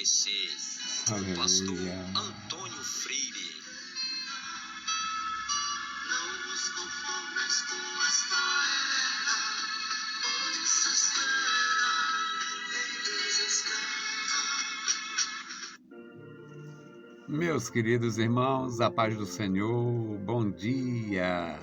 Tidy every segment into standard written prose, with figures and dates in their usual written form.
ABC, com o pastor Aleluia. Antônio Freire. Não os conformes com esta era, pois espera em desespero. Meus queridos irmãos, a paz do Senhor, bom dia.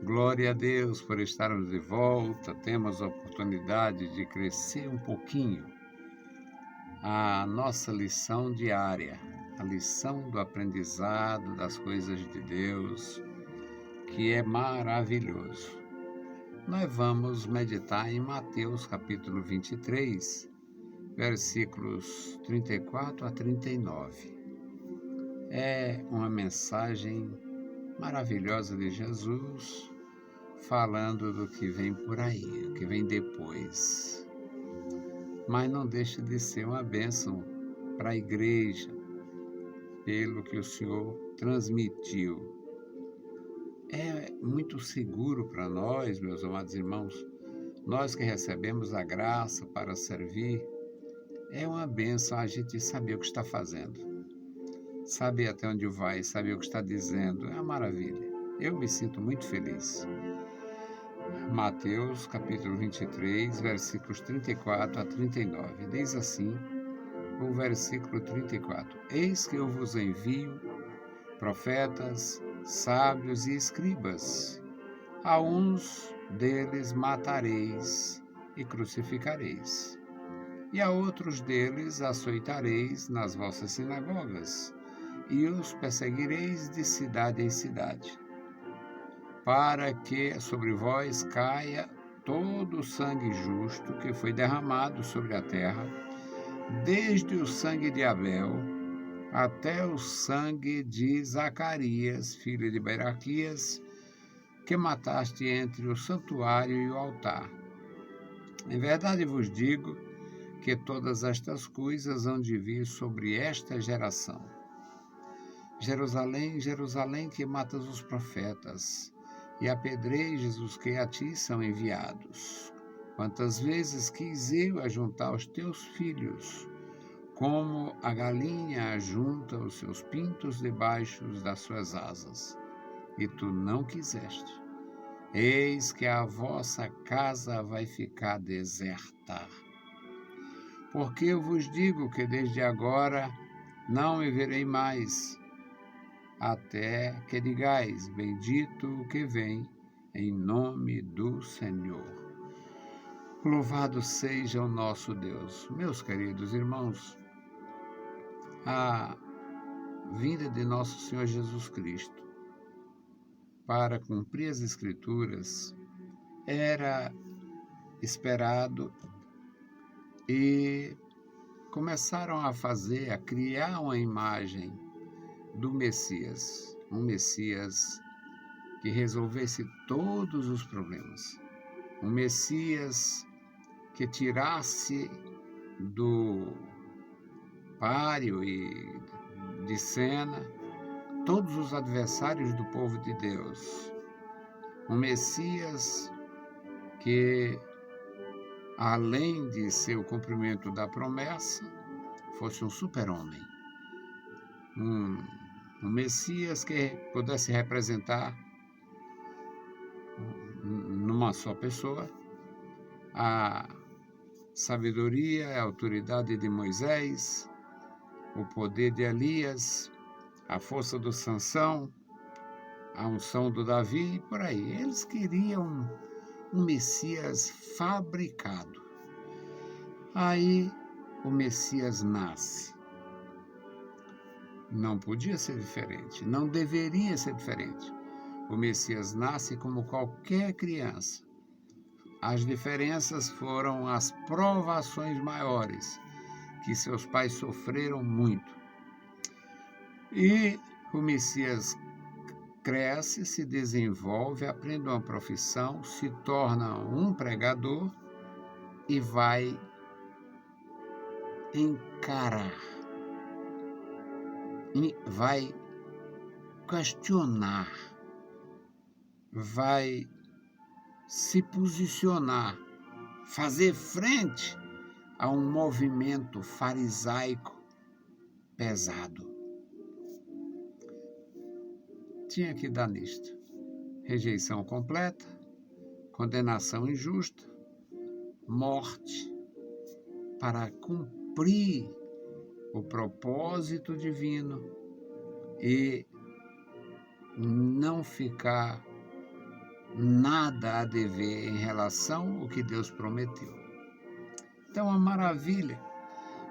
Glória a Deus por estarmos de volta. Temos a oportunidade de crescer um pouquinho. A nossa lição diária, a lição do aprendizado das coisas de Deus, que é maravilhoso. Nós vamos meditar em Mateus capítulo 23, versículos 34 a 39. É uma mensagem maravilhosa de Jesus, falando do que vem por aí, o que vem depois. Mas não deixa de ser uma bênção para a igreja, pelo que o Senhor transmitiu. É muito seguro para nós, meus amados irmãos, nós que recebemos a graça para servir, é uma bênção a gente saber o que está fazendo, saber até onde vai, saber o que está dizendo, é uma maravilha. Eu me sinto muito feliz. Mateus capítulo 23, versículos 34 a 39, diz assim, o versículo 34, Eis que eu vos envio profetas, sábios e escribas. A uns deles matareis e crucificareis, e a outros deles açoitareis nas vossas sinagogas, e os perseguireis de cidade em cidade, para que sobre vós caia todo o sangue justo que foi derramado sobre a terra, desde o sangue de Abel até o sangue de Zacarias, filho de Beraquias, que mataste entre o santuário e o altar. Em verdade vos digo que todas estas coisas hão de vir sobre esta geração. Jerusalém, Jerusalém, que matas os profetas e apedrejas os que a ti são enviados. Quantas vezes quis eu ajuntar os teus filhos, como a galinha ajunta os seus pintos debaixo das suas asas, e tu não quiseste. Eis que a vossa casa vai ficar deserta. Porque eu vos digo que desde agora não me verei mais, até que digais, bendito o que vem, em nome do Senhor. Louvado seja o nosso Deus. Meus queridos irmãos, a vinda de nosso Senhor Jesus Cristo para cumprir as Escrituras era esperado e começaram a criar uma imagem do Messias, um Messias que resolvesse todos os problemas, um Messias que tirasse do páreo e de cena todos os adversários do povo de Deus, um Messias que, além de ser o cumprimento da promessa, fosse um super-homem, um Messias que pudesse representar numa só pessoa a sabedoria e a autoridade de Moisés, o poder de Elias, a força do Sansão, a unção do Davi e por aí. Eles queriam um Messias fabricado. Aí o Messias nasce. Não podia ser diferente, não deveria ser diferente. O Messias nasce como qualquer criança. As diferenças foram as provações maiores, que seus pais sofreram muito. E o Messias cresce, se desenvolve, aprende uma profissão, se torna um pregador e vai encarar, vai questionar, vai se posicionar, fazer frente a um movimento farisaico pesado. Tinha que dar nisto. Rejeição completa, condenação injusta, morte, para cumprir o propósito divino e não ficar nada a dever em relação ao que Deus prometeu. Então, uma maravilha,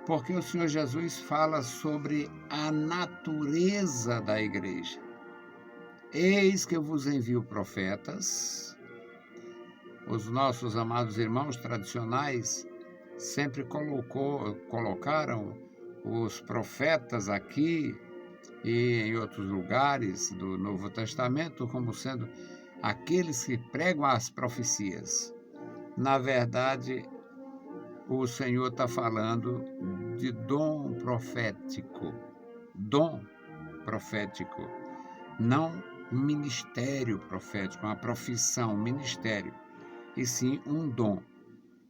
porque o Senhor Jesus fala sobre a natureza da igreja. Eis que eu vos envio profetas. Os nossos amados irmãos tradicionais sempre colocaram os profetas aqui e em outros lugares do Novo Testamento como sendo aqueles que pregam as profecias. Na verdade, o Senhor está falando de dom profético. Dom profético. Não um ministério profético, uma profissão, um ministério. E sim um dom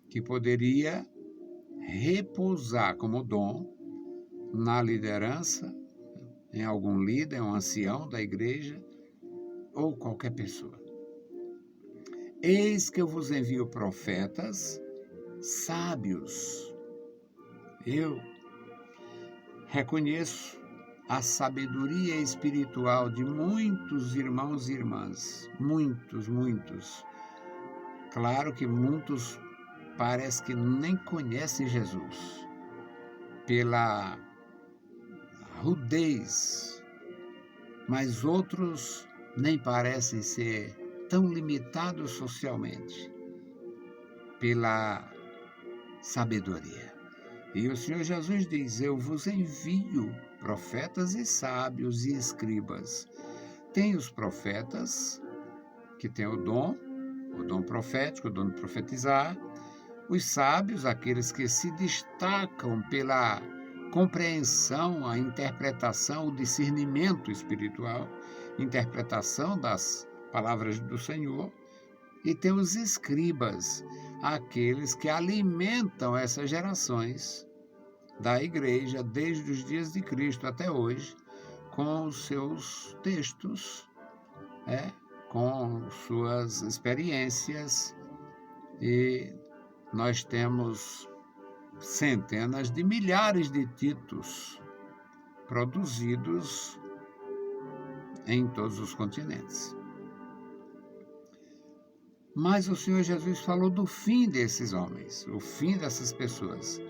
que poderia repousar como dom na liderança, em algum líder, um ancião da igreja ou qualquer pessoa. Eis que eu vos envio profetas sábios. Eu reconheço a sabedoria espiritual de muitos irmãos e irmãs, muitos. Claro que muitos parece que nem conhecem Jesus pela rudez, mas outros nem parecem ser tão limitados socialmente pela sabedoria. E o Senhor Jesus diz: eu vos envio profetas e sábios e escribas. Tem os profetas, que têm o dom profético, o dom de profetizar. Os sábios, aqueles que se destacam pela compreensão, a interpretação, o discernimento espiritual, interpretação das palavras do Senhor. E tem os escribas, aqueles que alimentam essas gerações da igreja desde os dias de Cristo até hoje, com os seus textos, com suas experiências. E nós temos centenas de milhares de títulos produzidos em todos os continentes. Mas o Senhor Jesus falou do fim desses homens, o fim dessas pessoas.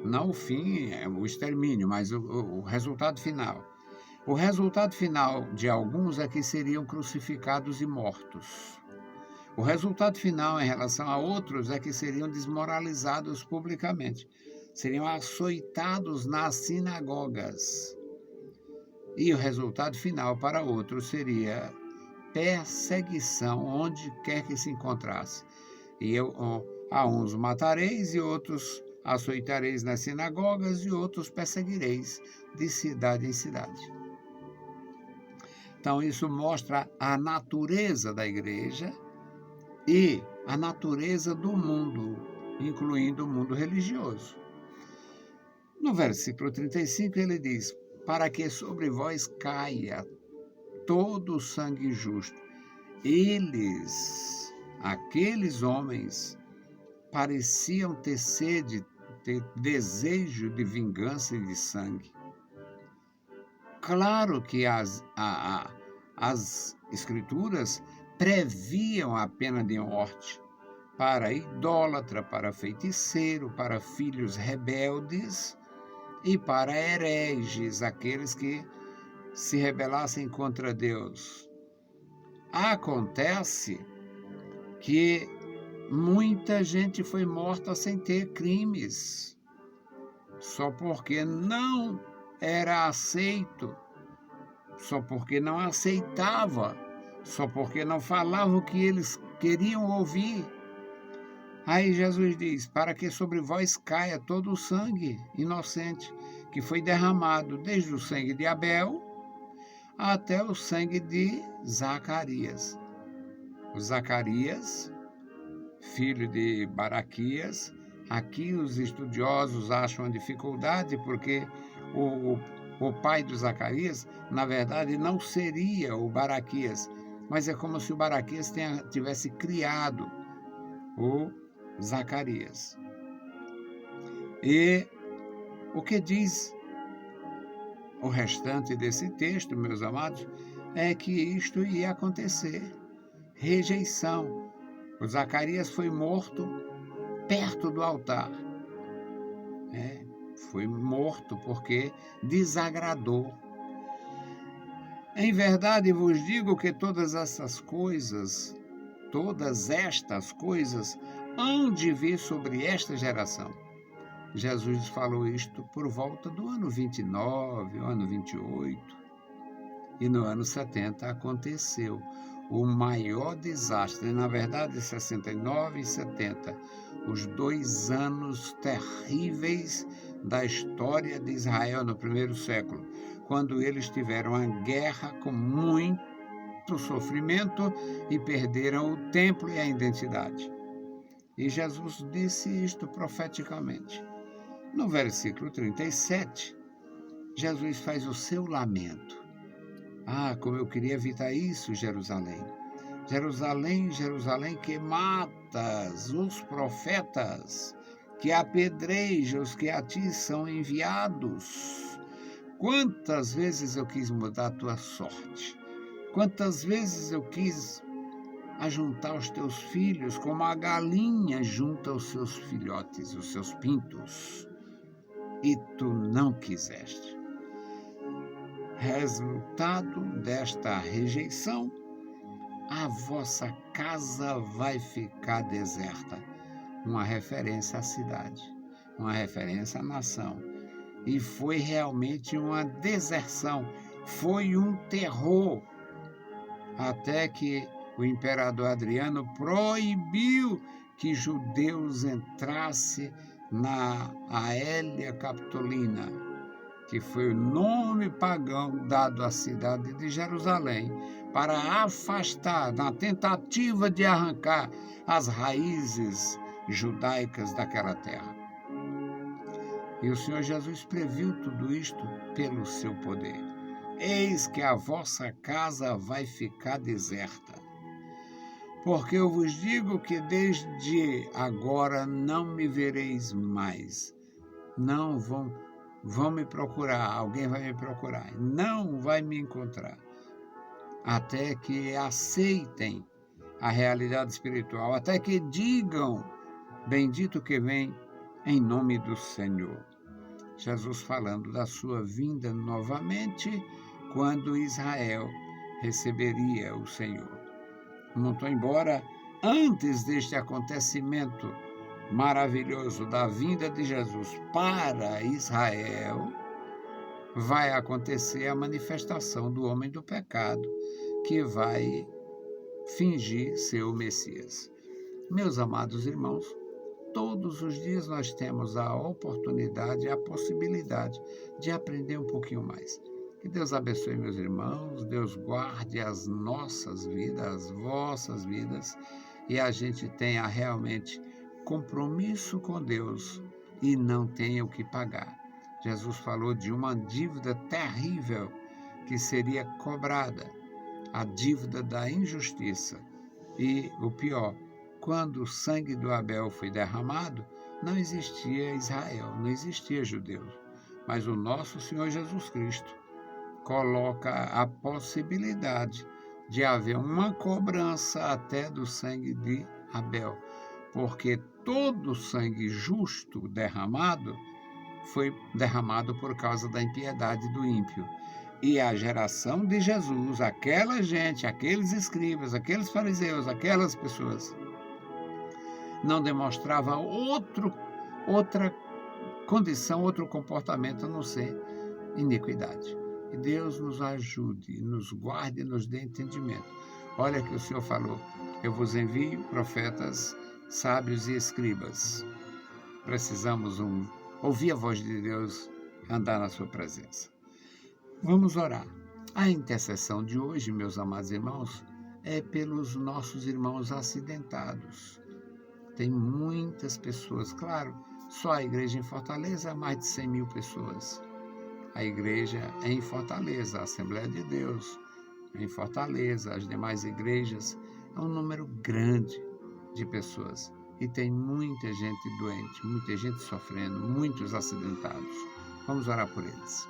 Não o fim, o extermínio, mas o resultado final. O resultado final de alguns é que seriam crucificados e mortos. O resultado final em relação a outros é que seriam desmoralizados publicamente. Seriam açoitados nas sinagogas. E o resultado final para outros seria perseguição onde quer que se encontrasse. E a uns matareis e outros açoitareis nas sinagogas e outros perseguireis de cidade em cidade. Então isso mostra a natureza da igreja e a natureza do mundo, incluindo o mundo religioso. No versículo 35 ele diz: para que sobre vós caia todo o sangue justo. Aqueles homens, pareciam ter sede, ter desejo de vingança e de sangue. Claro que as escrituras previam a pena de morte para idólatra, para feiticeiro, para filhos rebeldes e para hereges, aqueles que se rebelassem contra Deus. Acontece que muita gente foi morta sem ter crimes, só porque não era aceito, só porque não aceitava, só porque não falava o que eles queriam ouvir. Aí Jesus diz: para que sobre vós caia todo o sangue inocente que foi derramado, desde o sangue de Abel até o sangue de Zacarias. O Zacarias, filho de Baraquias, Aqui os estudiosos acham a dificuldade porque o pai do Zacarias, na verdade, não seria o Baraquias, mas é como se o Baraquias tivesse criado o Zacarias. E o que diz o restante desse texto, meus amados, é que isto ia acontecer. Rejeição. O Zacarias foi morto perto do altar. Foi morto porque desagradou. Em verdade vos digo que todas estas coisas hão de vir sobre esta geração. Jesus falou isto por volta do ano 29, ano 28, e no ano 70 aconteceu o maior desastre, na verdade 69 e 70, os 2 anos terríveis da história de Israel no primeiro século, quando eles tiveram a guerra com muito sofrimento e perderam o templo e a identidade. E Jesus disse isto profeticamente. No versículo 37, Jesus faz o seu lamento. Ah, como eu queria evitar isso, Jerusalém. Jerusalém, Jerusalém, que matas os profetas, que apedreja os que a ti são enviados. Quantas vezes eu quis mudar a tua sorte. Quantas vezes eu quis ajuntar os teus filhos como a galinha junta os seus filhotes, os seus pintos. E tu não quiseste. Resultado desta rejeição, a vossa casa vai ficar deserta. Uma referência à cidade, uma referência à nação. E foi realmente uma deserção, foi um terror, até que o imperador Adriano proibiu que judeus entrassem na Aélia Capitolina, que foi o nome pagão dado à cidade de Jerusalém, para afastar, na tentativa de arrancar as raízes judaicas daquela terra. E o Senhor Jesus previu tudo isto pelo seu poder. Eis que a vossa casa vai ficar deserta. Porque eu vos digo que desde agora não me vereis mais. Não vão me procurar, alguém vai me procurar. Não vai me encontrar. Até que aceitem a realidade espiritual, até que digam, bendito que vem em nome do Senhor. Jesus falando da sua vinda novamente, quando Israel receberia o Senhor. Muito embora, antes deste acontecimento maravilhoso da vinda de Jesus para Israel, vai acontecer a manifestação do homem do pecado, que vai fingir ser o Messias. Meus amados irmãos, todos os dias nós temos a oportunidade, a possibilidade de aprender um pouquinho mais. Que Deus abençoe meus irmãos, Deus guarde as nossas vidas, as vossas vidas, e a gente tenha realmente compromisso com Deus e não tenha o que pagar. Jesus falou de uma dívida terrível que seria cobrada, a dívida da injustiça. E o pior, quando o sangue do Abel foi derramado, não existia Israel, não existia judeus. Mas o nosso Senhor Jesus Cristo coloca a possibilidade de haver uma cobrança até do sangue de Abel, porque todo o sangue justo derramado foi derramado por causa da impiedade do ímpio. E a geração de Jesus, aquela gente, aqueles escribas, aqueles fariseus, aquelas pessoas, não demonstrava outra condição, outro comportamento a não ser iniquidade. Que Deus nos ajude, nos guarde e nos dê entendimento. Olha que o Senhor falou, eu vos envio profetas, sábios e escribas. Precisamos ouvir a voz de Deus, andar na sua presença. Vamos orar. A intercessão de hoje, meus amados irmãos, é pelos nossos irmãos acidentados. tem muitas pessoas. Claro, só a igreja em Fortaleza, mais de 100 mil pessoas. A igreja é em Fortaleza, a Assembleia de Deus em Fortaleza, as demais igrejas, é um número grande de pessoas. E tem muita gente doente, muita gente sofrendo, muitos acidentados. Vamos orar por eles.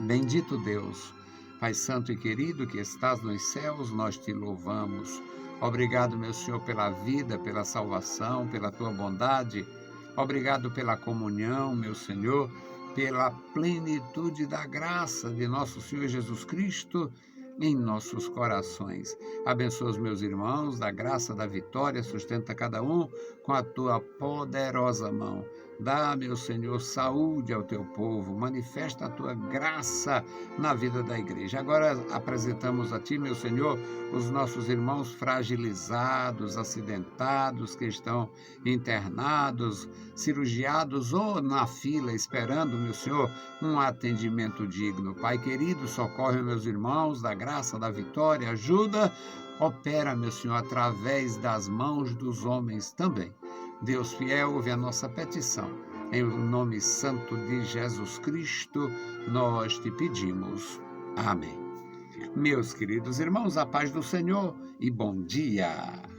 Bendito Deus, Pai Santo e querido que estás nos céus, nós te louvamos. Obrigado, meu Senhor, pela vida, pela salvação, pela tua bondade. Obrigado pela comunhão, meu Senhor, pela plenitude da graça de nosso Senhor Jesus Cristo em nossos corações. Abençoa os meus irmãos, da graça, da vitória, sustenta cada um com a tua poderosa mão. Dá, meu Senhor, saúde ao teu povo, manifesta a tua graça na vida da igreja. Agora apresentamos a ti, meu Senhor, os nossos irmãos fragilizados, acidentados, que estão internados, cirurgiados ou na fila, esperando, meu Senhor, um atendimento digno. Pai querido, socorre meus irmãos, da graça, da vitória, ajuda, opera, meu Senhor, através das mãos dos homens também. Deus fiel, ouve a nossa petição. Em nome santo de Jesus Cristo, nós te pedimos. Amém. Meus queridos irmãos, a paz do Senhor e bom dia.